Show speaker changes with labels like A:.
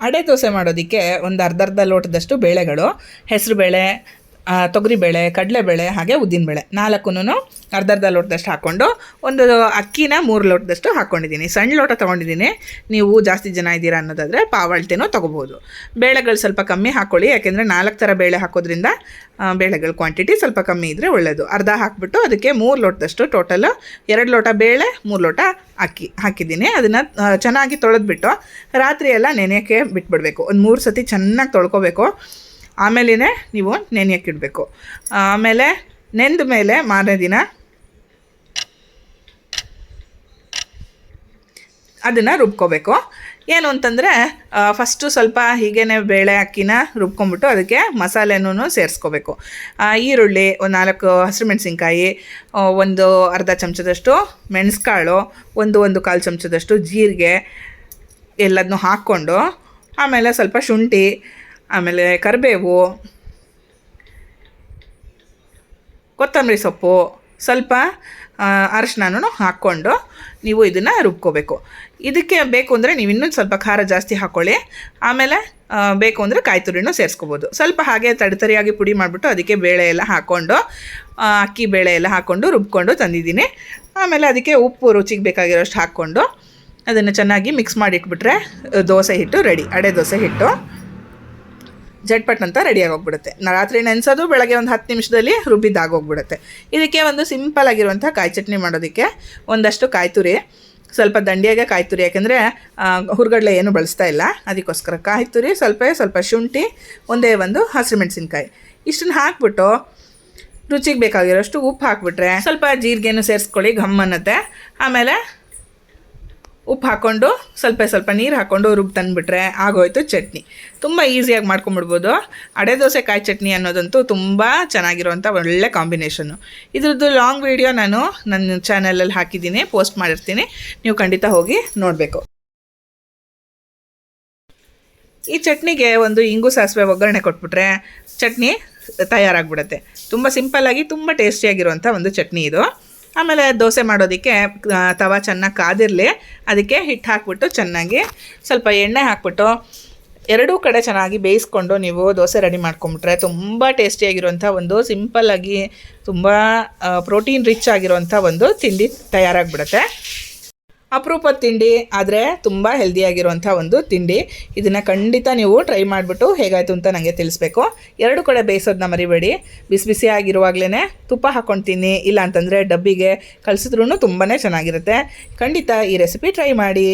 A: ಅಡೆ ದೋಸೆ ಮಾಡೋದಕ್ಕೆ ಒಂದು ಅರ್ಧ ಲೋಟದಷ್ಟು ಬೇಳೆಗಳು, ಹೆಸರುಬೇಳೆ, ತೊಗರಿಬೇಳೆ, ಕಡಲೆಬೇಳೆ ಹಾಗೆ ಉದ್ದಿನಬೇಳೆ 4 ಅರ್ಧ ಲೋಟದಷ್ಟು ಹಾಕ್ಕೊಂಡು ಒಂದು ಅಕ್ಕಿನ 3 ಲೋಟದಷ್ಟು ಹಾಕ್ಕೊಂಡಿದ್ದೀನಿ. ಸಣ್ಣ ಲೋಟ ತೊಗೊಂಡಿದ್ದೀನಿ. ನೀವು ಜಾಸ್ತಿ ಜನ ಇದ್ದೀರಾ ಅನ್ನೋದಾದರೆ ಪಾವಳ್ತೆನೂ ತೊಗೋಬೋದು. ಬೇಳೆಗಳು ಸ್ವಲ್ಪ ಕಮ್ಮಿ ಹಾಕ್ಕೊಳ್ಳಿ, ಯಾಕೆಂದರೆ 4 ಥರ ಬೇಳೆ ಹಾಕೋದ್ರಿಂದ ಬೇಳೆಗಳ ಕ್ವಾಂಟಿಟಿ ಸ್ವಲ್ಪ ಕಮ್ಮಿ ಇದ್ದರೆ ಒಳ್ಳೆಯದು. ಅರ್ಧ ಹಾಕಿಬಿಟ್ಟು ಅದಕ್ಕೆ 3 ಲೋಟದಷ್ಟು, ಟೋಟಲು 2 ಲೋಟ ಬೇಳೆ 3 ಲೋಟ ಅಕ್ಕಿ ಹಾಕಿದ್ದೀನಿ. ಅದನ್ನು ಚೆನ್ನಾಗಿ ತೊಳೆದ್ಬಿಟ್ಟು ರಾತ್ರಿ ಎಲ್ಲ ನೆನೆಯೋಕ್ಕೆ ಬಿಟ್ಬಿಡಬೇಕು. ಒಂದು 3 ಸತಿ ಚೆನ್ನಾಗಿ ತೊಳ್ಕೊಬೇಕು. ಆಮೇಲೆ ನೀವು ನೆನೆಯೋಕ್ಕೆ ಇಡಬೇಕು. ಆಮೇಲೆ ನೆಂದ ಮೇಲೆ ಮಾರನೇ ದಿನ ಅದನ್ನು ರುಬ್ಕೋಬೇಕು. ಏನು ಅಂತಂದರೆ ಫಸ್ಟು ಸ್ವಲ್ಪ ಹೀಗೇ ಬೇಳೆ ಅಕ್ಕಿನ ರುಬ್ಕೊಂಬಿಟ್ಟು ಅದಕ್ಕೆ ಮಸಾಲೆನೂ ಸೇರಿಸ್ಕೋಬೇಕು. ಈರುಳ್ಳಿ, ಒಂದು 4 ಹಸಿರುಮೆಣಸಿನ್ಕಾಯಿ, ಒಂದು ಅರ್ಧ ಚಮಚದಷ್ಟು ಮೆಣಸುಕಾಳು, ಒಂದು ಕಾಲು ಚಮಚದಷ್ಟು ಜೀರಿಗೆ ಎಲ್ಲದನ್ನೂ ಹಾಕ್ಕೊಂಡು, ಆಮೇಲೆ ಸ್ವಲ್ಪ ಶುಂಠಿ, ಆಮೇಲೆ ಕರಿಬೇವು, ಕೊತ್ತಂಬರಿ ಸೊಪ್ಪು, ಸ್ವಲ್ಪ ಅರಶಿನೂ ಹಾಕ್ಕೊಂಡು ನೀವು ಇದನ್ನು ರುಬ್ಕೋಬೇಕು. ಇದಕ್ಕೆ ಬೇಕು ಅಂದರೆ ನೀವು ಇನ್ನೊಂದು ಸ್ವಲ್ಪ ಖಾರ ಜಾಸ್ತಿ ಹಾಕ್ಕೊಳ್ಳಿ. ಆಮೇಲೆ ಬೇಕು ಅಂದರೆ ಕಾಯಿ ತುರಿನೂ ಸೇರಿಸ್ಕೋಬೋದು. ಸ್ವಲ್ಪ ಹಾಗೆ ತರಿಯಾಗಿ ಪುಡಿ ಮಾಡಿಬಿಟ್ಟು ಅದಕ್ಕೆ ಬೇಳೆ ಎಲ್ಲ ಹಾಕ್ಕೊಂಡು, ಅಕ್ಕಿ ಬೇಳೆ ಎಲ್ಲ ಹಾಕ್ಕೊಂಡು ರುಬ್ಕೊಂಡು ತಂದಿದ್ದೀನಿ. ಆಮೇಲೆ ಅದಕ್ಕೆ ಉಪ್ಪು ರುಚಿಗೆ ಬೇಕಾಗಿರೋಷ್ಟು ಹಾಕ್ಕೊಂಡು ಅದನ್ನು ಚೆನ್ನಾಗಿ ಮಿಕ್ಸ್ ಮಾಡಿಟ್ಬಿಟ್ರೆ ದೋಸೆ ಹಿಟ್ಟು ರೆಡಿ. ಅಡೆ ದೋಸೆ ಹಿಟ್ಟು ಜಟ್ಪಟ್ ಅಂತ ರೆಡಿಯಾಗಿ ಹೋಗ್ಬಿಡುತ್ತೆ. ರಾತ್ರಿ ನೆನೆಸೋದು, ಬೆಳಗ್ಗೆ ಒಂದು 10 ನಿಮಿಷದಲ್ಲಿ ರುಬ್ಬಿದ್ದಾಗೋಗ್ಬಿಡುತ್ತೆ. ಇದಕ್ಕೆ ಒಂದು ಸಿಂಪಲ್ ಆಗಿರುವಂಥ ಕಾಯಿ ಚಟ್ನಿ ಮಾಡೋದಕ್ಕೆ ಒಂದಷ್ಟು ಕಾಯಿ ತುರಿ, ಸ್ವಲ್ಪ ದಂಡಿಯಾಗೆ ಕಾಯಿ ತುರಿ, ಯಾಕೆಂದರೆ ಹುರ್ಗಡ್ಲೆ ಏನು ಬಳಸ್ತಾ ಇಲ್ಲ, ಅದಕ್ಕೋಸ್ಕರ ಕಾಯಿ ತುರಿ, ಸ್ವಲ್ಪ ಶುಂಠಿ, ಒಂದು ಹಸಿರುಮೆಣಸಿನ್ಕಾಯಿ, ಇಷ್ಟನ್ನು ಹಾಕ್ಬಿಟ್ಟು ರುಚಿಗೆ ಬೇಕಾಗಿರೋಷ್ಟು ಉಪ್ಪು ಹಾಕ್ಬಿಟ್ರೆ ಸ್ವಲ್ಪ ಜೀರಿಗೆನೂ ಸೇರಿಸ್ಕೊಳ್ಳಿ, ಘಮ್ ಅನ್ನತ್ತೆ. ಆಮೇಲೆ ಉಪ್ಪು ಹಾಕ್ಕೊಂಡು ಸ್ವಲ್ಪ ನೀರು ಹಾಕ್ಕೊಂಡು ರುಬ್ಬಿ ತಂದುಬಿಟ್ರೆ ಆಗೋಯ್ತು ಚಟ್ನಿ. ತುಂಬ ಈಸಿಯಾಗಿ ಮಾಡ್ಕೊಂಬಿಡ್ಬೋದು. ಅಡೆ ದೋಸೆ ಕಾಯಿ ಚಟ್ನಿ ಅನ್ನೋದಂತೂ ತುಂಬ ಚೆನ್ನಾಗಿರುವಂಥ ಒಳ್ಳೆ ಕಾಂಬಿನೇಷನ್ನು. ಇದ್ರದ್ದು ಲಾಂಗ್ ವೀಡಿಯೋ ನಾನು ನನ್ನ ಚಾನಲಲ್ಲಿ ಹಾಕಿದ್ದೀನಿ, ಪೋಸ್ಟ್ ಮಾಡಿರ್ತೀನಿ, ನೀವು ಖಂಡಿತ ಹೋಗಿ ನೋಡಬೇಕು. ಈ ಚಟ್ನಿಗೆ ಒಂದು ಇಂಗು ಸಾಸಿವೆ ಒಗ್ಗರಣೆ ಕೊಟ್ಬಿಟ್ರೆ ಚಟ್ನಿ ತಯಾರಾಗಿಬಿಡುತ್ತೆ. ತುಂಬ ಸಿಂಪಲ್ಲಾಗಿ ತುಂಬ ಟೇಸ್ಟಿಯಾಗಿರುವಂಥ ಒಂದು ಚಟ್ನಿ ಇದು. ಆಮೇಲೆ ದೋಸೆ ಮಾಡೋದಕ್ಕೆ ತವ ಚೆನ್ನಾಗಿ ಕಾದಿರಲಿ, ಅದಕ್ಕೆ ಹಿಟ್ಟು ಹಾಕ್ಬಿಟ್ಟು ಚೆನ್ನಾಗಿ ಸ್ವಲ್ಪ ಎಣ್ಣೆ ಹಾಕ್ಬಿಟ್ಟು ಎರಡೂ ಕಡೆ ಚೆನ್ನಾಗಿ ಬೇಯಿಸ್ಕೊಂಡು ನೀವು ದೋಸೆ ರೆಡಿ ಮಾಡ್ಕೊಂಬಿಟ್ರೆ ತುಂಬ ಟೇಸ್ಟಿಯಾಗಿರುವಂಥ ಒಂದು ಸಿಂಪಲ್ಲಾಗಿ ತುಂಬ ಪ್ರೋಟೀನ್ ರಿಚ್ ಆಗಿರುವಂಥ ಒಂದು ತಿಂಡಿ ತಯಾರಾಗಿಬಿಡುತ್ತೆ. ಅಪರೂಪದ ತಿಂಡಿ ಆದರೆ ತುಂಬ ಹೆಲ್ದಿಯಾಗಿರುವಂಥ ಒಂದು ತಿಂಡಿ. ಇದನ್ನು ಖಂಡಿತ ನೀವು ಟ್ರೈ ಮಾಡಿಬಿಟ್ಟು ಹೇಗಾಯಿತು ಅಂತ ನನಗೆ ತಿಳಿಸ್ಬೇಕು. 2 ಕಡೆ ಬೇಯಿಸೋದನ್ನ ಮರಿಬೇಡಿ. ಬಿಸಿ ಆಗಿರುವಾಗಲೇ ತುಪ್ಪ ಹಾಕ್ಕೊಂಡು ಇಲ್ಲ ಅಂತಂದರೆ ಡಬ್ಬಿಗೆ ಕಳಿಸಿದ್ರೂ ತುಂಬಾ ಚೆನ್ನಾಗಿರುತ್ತೆ. ಖಂಡಿತ ಈ ರೆಸಿಪಿ ಟ್ರೈ ಮಾಡಿ.